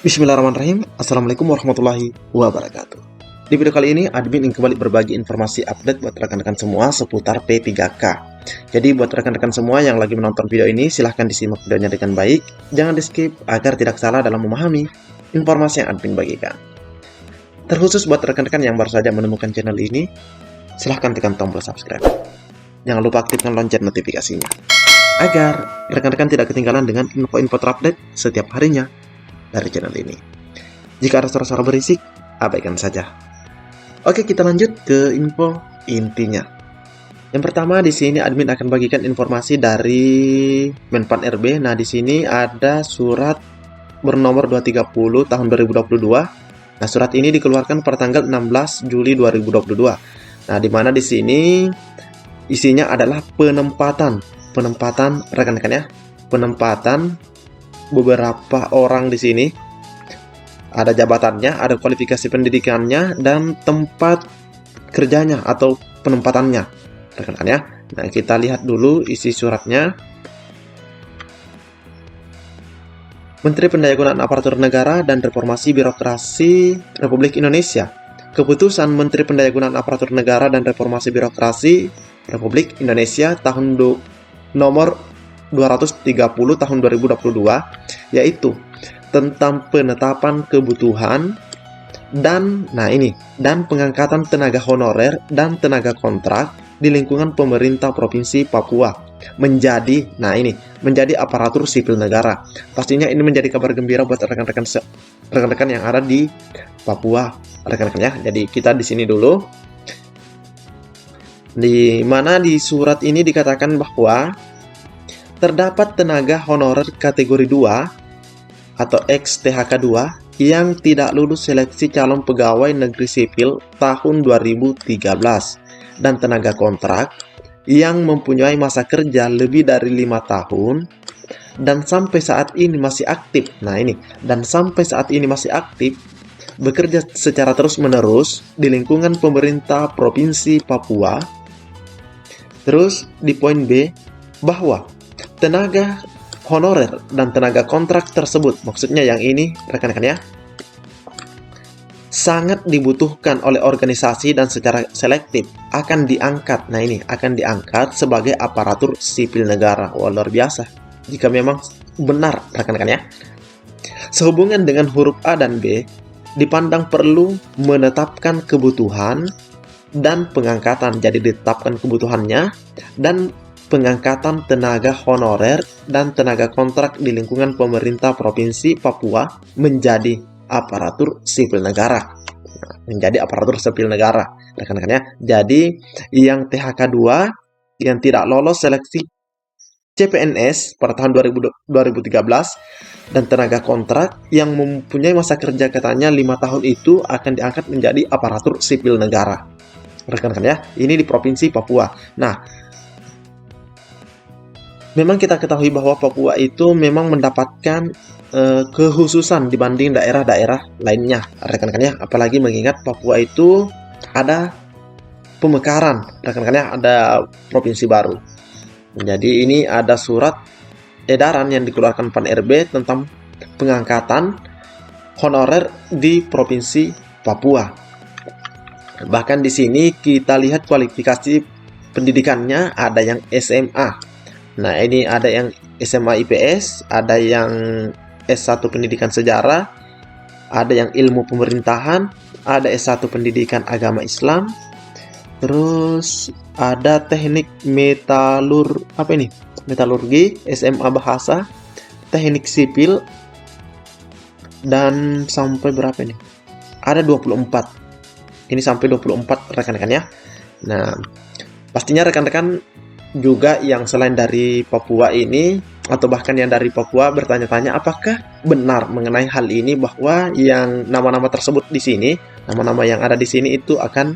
Bismillahirrahmanirrahim. Assalamualaikum warahmatullahi wabarakatuh. Di video kali ini, admin ingin kembali berbagi informasi update buat rekan-rekan semua seputar P3K. Jadi buat rekan-rekan semua yang lagi menonton video ini, silahkan disimak videonya dengan baik. Jangan di skip agar tidak salah dalam memahami informasi yang admin bagikan. Terkhusus buat rekan-rekan yang baru saja menemukan channel ini, silahkan tekan tombol subscribe. Jangan lupa aktifkan lonceng notifikasinya, agar rekan-rekan tidak ketinggalan dengan info-info terupdate setiap harinya dari channel ini. Jika ada suara-suara berisik, abaikan saja. Oke, kita lanjut ke info intinya. Yang pertama, di sini admin akan bagikan informasi dari Menpan RB. Nah, di sini ada surat bernomor 230 tahun 2022. Nah, surat ini dikeluarkan pada tanggal 16 Juli 2022. Nah, di mana di sini isinya adalah penempatan rekan-rekan ya. Penempatan beberapa orang di sini, ada jabatannya, ada kualifikasi pendidikannya, dan tempat kerjanya atau penempatannya, rekan-rekan ya. Nah, kita lihat dulu isi suratnya. Menteri Pendayagunaan Aparatur Negara dan Reformasi Birokrasi Republik Indonesia. Keputusan Menteri Pendayagunaan Aparatur Negara dan Reformasi Birokrasi Republik Indonesia tahun nomor 230 tahun 2022, yaitu tentang penetapan kebutuhan dan pengangkatan tenaga honorer dan tenaga kontrak di lingkungan pemerintah Provinsi Papua menjadi aparatur sipil negara. Pastinya ini menjadi kabar gembira buat rekan-rekan yang ada di Papua, rekan-rekan ya. Jadi kita di sini dulu, di mana di surat ini dikatakan bahwa terdapat tenaga honorer kategori 2 atau ex-THK 2 yang tidak lulus seleksi calon pegawai negeri sipil tahun 2013 dan tenaga kontrak yang mempunyai masa kerja lebih dari 5 tahun dan sampai saat ini masih aktif. Bekerja secara terus-menerus di lingkungan pemerintah Provinsi Papua. Terus di poin B, bahwa tenaga honorer dan tenaga kontrak tersebut, maksudnya yang ini rekan-rekan ya, sangat dibutuhkan oleh organisasi dan secara selektif akan diangkat. Nah, ini akan diangkat sebagai aparatur sipil negara. Wah, luar biasa jika memang benar, rekan-rekan ya. Sehubungan dengan huruf A dan B, dipandang perlu menetapkan kebutuhan dan pengangkatan. Jadi ditetapkan kebutuhannya dan pengangkatan tenaga honorer dan tenaga kontrak di lingkungan pemerintah Provinsi Papua menjadi aparatur sipil negara. Rekan-rekan ya. Jadi yang THK 2 yang tidak lolos seleksi CPNS pada tahun 2013 dan tenaga kontrak yang mempunyai masa kerja katanya 5 tahun itu akan diangkat menjadi aparatur sipil negara. Rekan-rekan ya, ini di Provinsi Papua. Nah, memang kita ketahui bahwa Papua itu memang mendapatkan kekhususan dibanding daerah-daerah lainnya, rekan-rekan ya. Apalagi mengingat Papua itu ada pemekaran, rekan-rekan ya, ada provinsi baru. Jadi ini ada surat edaran yang dikeluarkan Pan RB tentang pengangkatan honorer di Provinsi Papua. Bahkan di sini kita lihat kualifikasi pendidikannya, ada yang SMA. Nah, ini ada yang SMA IPS, ada yang S1 Pendidikan Sejarah, ada yang Ilmu Pemerintahan, ada S1 Pendidikan Agama Islam, terus ada Teknik Metalurgi, SMA Bahasa, Teknik Sipil, dan sampai berapa ini? Ada 24. Ini sampai 24, rekan-rekan ya. Nah, pastinya rekan-rekan juga yang selain dari Papua ini, atau bahkan yang dari Papua bertanya-tanya apakah benar mengenai hal ini, bahwa yang nama-nama tersebut di sini, nama-nama yang ada di sini itu akan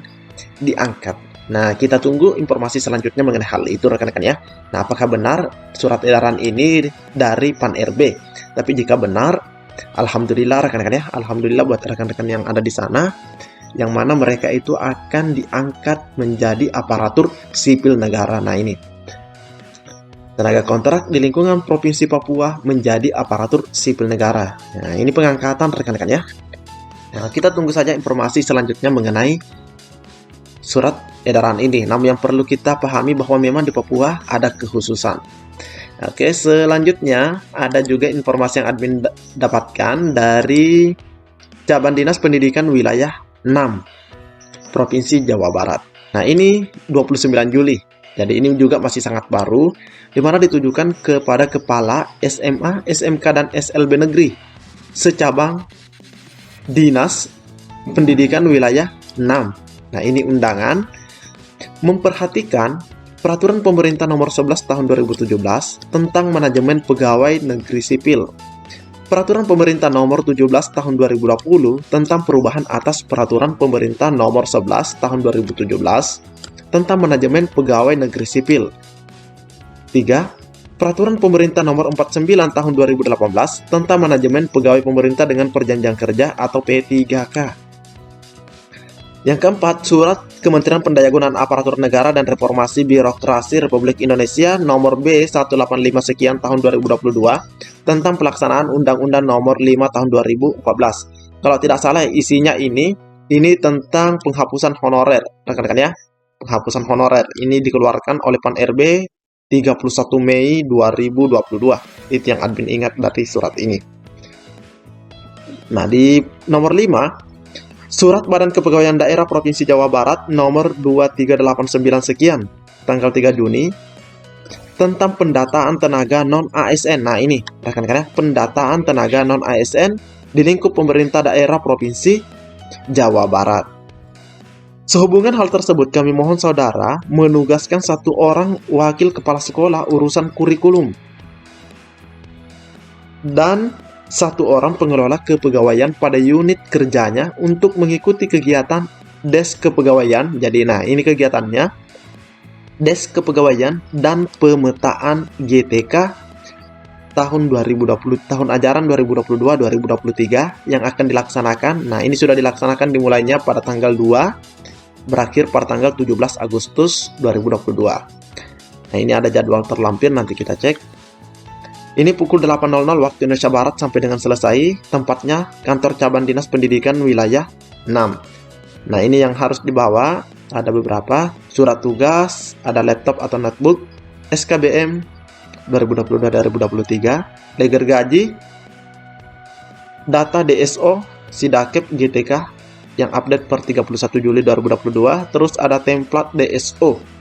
diangkat. Nah, kita tunggu informasi selanjutnya mengenai hal itu, rekan-rekan ya. Nah, apakah benar surat edaran ini dari Pan RB? Tapi jika benar, alhamdulillah rekan-rekan ya, alhamdulillah buat rekan-rekan yang ada di sana, yang mana mereka itu akan diangkat menjadi aparatur sipil negara. Nah, ini tenaga kontrak di lingkungan Provinsi Papua menjadi aparatur sipil negara. Nah, ini pengangkatan rekan-rekan ya. Nah, kita tunggu saja informasi selanjutnya mengenai surat edaran ini. Namun yang perlu kita pahami bahwa memang di Papua ada kekhususan. Oke, selanjutnya ada juga informasi yang admin dapatkan dari Cabang Dinas Pendidikan Wilayah 6 Provinsi Jawa Barat. Nah, ini 29 Juli. Jadi ini juga masih sangat baru, di mana ditujukan kepada kepala SMA, SMK, dan SLB negeri secabang Dinas Pendidikan Wilayah 6. Nah, ini undangan memperhatikan Peraturan Pemerintah Nomor 11 Tahun 2017 tentang Manajemen Pegawai Negeri Sipil, Peraturan Pemerintah Nomor 17 Tahun 2020 tentang perubahan atas Peraturan Pemerintah Nomor 11 Tahun 2017 tentang Manajemen Pegawai Negeri Sipil. 3. Peraturan Pemerintah Nomor 49 Tahun 2018 tentang Manajemen Pegawai Pemerintah dengan Perjanjian Kerja atau P3K. Yang keempat, Surat Kementerian Pendayagunaan Aparatur Negara dan Reformasi Birokrasi Republik Indonesia Nomor B185 sekian Tahun 2022 tentang pelaksanaan Undang-Undang Nomor 5 Tahun 2014. Kalau tidak salah isinya ini tentang penghapusan honorer, rekan-rekan ya. Penghapusan honorer ini dikeluarkan oleh Pan RB 31 Mei 2022. Itu yang admin ingat dari surat ini. Nah, di nomor 5, Surat Badan Kepegawaian Daerah Provinsi Jawa Barat nomor 2389 sekian tanggal 3 Juni tentang pendataan tenaga non-ASN. Nah, ini rekan-rekan ya, pendataan tenaga non-ASN di lingkup pemerintah daerah Provinsi Jawa Barat. Sehubungan hal tersebut, kami mohon saudara menugaskan 1 orang wakil kepala sekolah urusan kurikulum dan 1 orang pengelola kepegawaian pada unit kerjanya untuk mengikuti kegiatan Desk Kepegawaian. Jadi, nah ini kegiatannya Desk Kepegawaian dan Pemetaan GTK tahun 2020, tahun ajaran 2022-2023 yang akan dilaksanakan. Nah, ini sudah dilaksanakan dimulainya pada tanggal 2, berakhir pada tanggal 17 Agustus 2022. Nah, ini ada jadwal terlampir, nanti kita cek. Ini pukul 8.00 waktu Indonesia Barat sampai dengan selesai. Tempatnya Kantor Cabang Dinas Pendidikan Wilayah 6. Nah, ini yang harus dibawa. Ada beberapa surat tugas, ada laptop atau notebook, SKBM 2022-2023, leger gaji, data DSO, Sidakep GTK yang update per 31 Juli 2022, terus ada template DSO.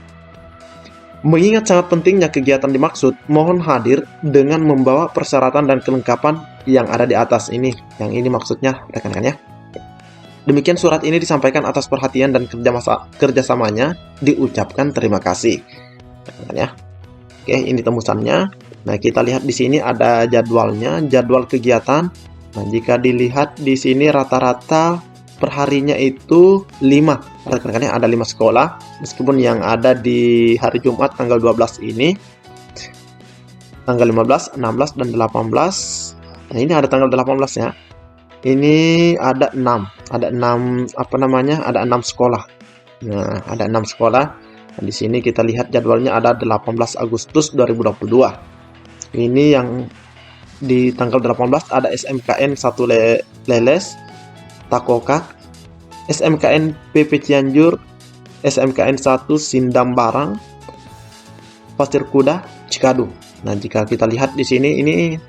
Mengingat sangat pentingnya kegiatan dimaksud, mohon hadir dengan membawa persyaratan dan kelengkapan yang ada di atas ini. Yang ini maksudnya rekan-rekan ya. Demikian surat ini disampaikan atas perhatian dan kerjasamanya, diucapkan terima kasih. Rekan-rekan ya. Oke, ini tembusannya. Nah, kita lihat di sini ada jadwalnya, jadwal kegiatan. Nah, jika dilihat di sini rata-rata perharinya itu 5. Rekan-rekan ya, ada 5 sekolah. Meskipun yang ada di hari Jumat tanggal 12 ini, tanggal 15, 16, dan 18. Nah, ini ada tanggal 18 ya. Ini ada 6. Ada 6 ada 6 sekolah. Nah, ada 6 sekolah. Nah, di sini kita lihat jadwalnya ada 18 Agustus 2022. Ini yang di tanggal 18 ada SMKN 1 Leles, Takoka, SMKN PP Cianjur, SMKN 1 Sindam Barang, Pasir Kuda, Cikadu. Nah, jika kita lihat di sini ini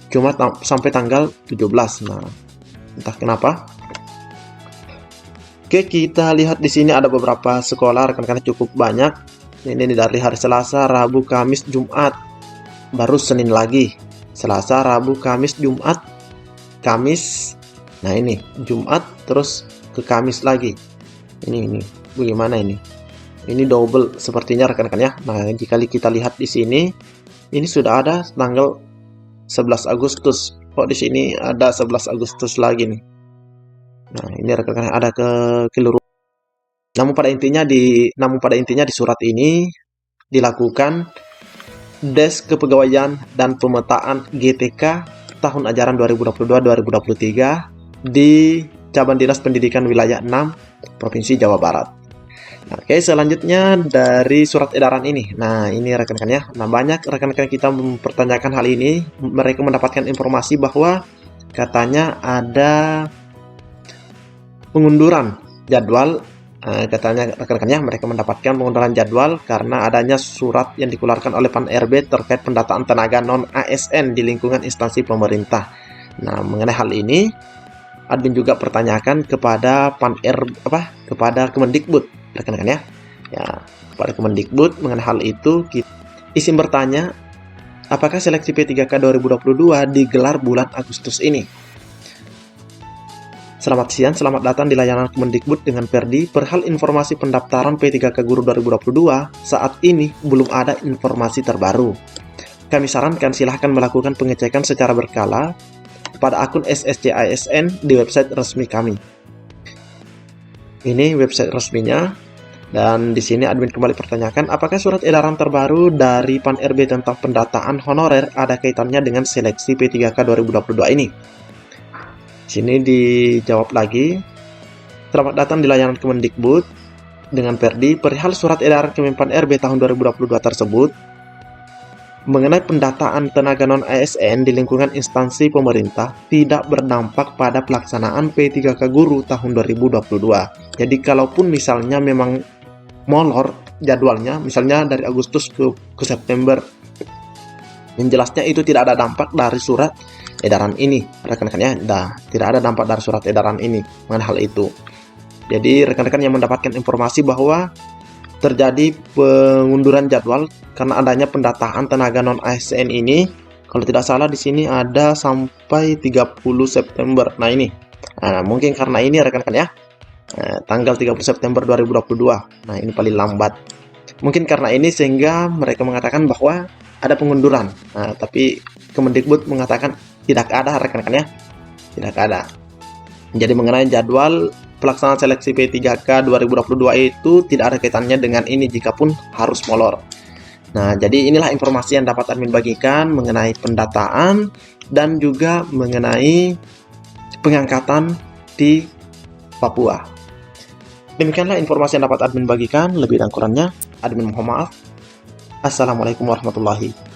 cuma sampai tanggal 17. Nah, entah kenapa. Oke, kita lihat di sini ada beberapa sekolah, rekan-rekan cukup banyak. Ini dari hari Selasa, Rabu, Kamis, Jumat. Baru Senin lagi. Selasa, Rabu, Kamis, Jumat, Kamis. Nah, ini Jumat terus ke Kamis lagi. Ini bagaimana ini? Ini double sepertinya rekan-rekan ya. Nah, jika kita lihat di sini, ini sudah ada tanggal 11 Agustus. Kok di sini ada 11 Agustus lagi nih? Nah, ini rekan-rekan ada kekeliruan. Namun pada intinya di surat ini dilakukan Desk Kepegawaian dan Pemetaan GTK tahun ajaran 2022-2023 di Cabang Dinas Pendidikan Wilayah 6 Provinsi Jawa Barat. Oke, selanjutnya dari surat edaran ini. Nah, ini rekan-rekan ya. Nah, banyak rekan-rekan kita mempertanyakan hal ini. Mereka mendapatkan informasi bahwa katanya ada pengunduran jadwal. Katanya rekan-rekannya mereka mendapatkan pengunduran jadwal karena adanya surat yang dikeluarkan oleh Pan RB terkait pendataan tenaga non ASN di lingkungan instansi pemerintah. Nah, mengenai hal ini, admin juga pertanyakan kepada kepada Kemendikbud, rekan-rekan ya. Ya, kepada Kemendikbud mengenai hal itu, izin bertanya, apakah seleksi P3K 2022 digelar bulan Agustus ini? Selamat siang, selamat datang di layanan Kemendikbud dengan Perdi. Perihal informasi pendaftaran P3K Guru 2022, saat ini belum ada informasi terbaru. Kami sarankan silahkan melakukan pengecekan secara berkala pada akun SSC ASN di website resmi kami. Ini website resminya, dan di sini admin kembali pertanyakan apakah surat edaran terbaru dari Pan RB tentang pendataan honorer ada kaitannya dengan seleksi P3K 2022 ini. Sini dijawab lagi, selamat datang di layanan Kemendikbud dengan Perdi. Perihal surat edaran Kemenpan RB tahun 2022 tersebut mengenai pendataan tenaga non ASN di lingkungan instansi pemerintah tidak berdampak pada pelaksanaan P3K Guru tahun 2022. Jadi kalaupun misalnya memang molor jadwalnya, misalnya dari Agustus ke September, yang jelasnya itu tidak ada dampak dari surat edaran ini, rekan-rekannya. Tidak ada dampak dari surat edaran ini mengenai hal itu. Jadi rekan-rekan yang mendapatkan informasi bahwa terjadi pengunduran jadwal karena adanya pendataan tenaga non ASN ini, kalau tidak salah di sini ada sampai 30 September. Nah ini, mungkin karena ini rekan-rekan ya, tanggal 30 September 2022. Nah ini paling lambat. Mungkin karena ini sehingga mereka mengatakan bahwa ada pengunduran. Nah, tapi Kemendikbud mengatakan tidak ada, rekan-rekan ya, tidak ada. Jadi mengenai jadwal pelaksanaan seleksi P3K 2022 itu tidak ada kaitannya dengan ini jikapun harus molor. Nah, jadi inilah informasi yang dapat admin bagikan mengenai pendataan dan juga mengenai pengangkatan di Papua. Demikianlah informasi yang dapat admin bagikan. Lebih dan kurangnya admin mohon maaf. Assalamualaikum warahmatullahi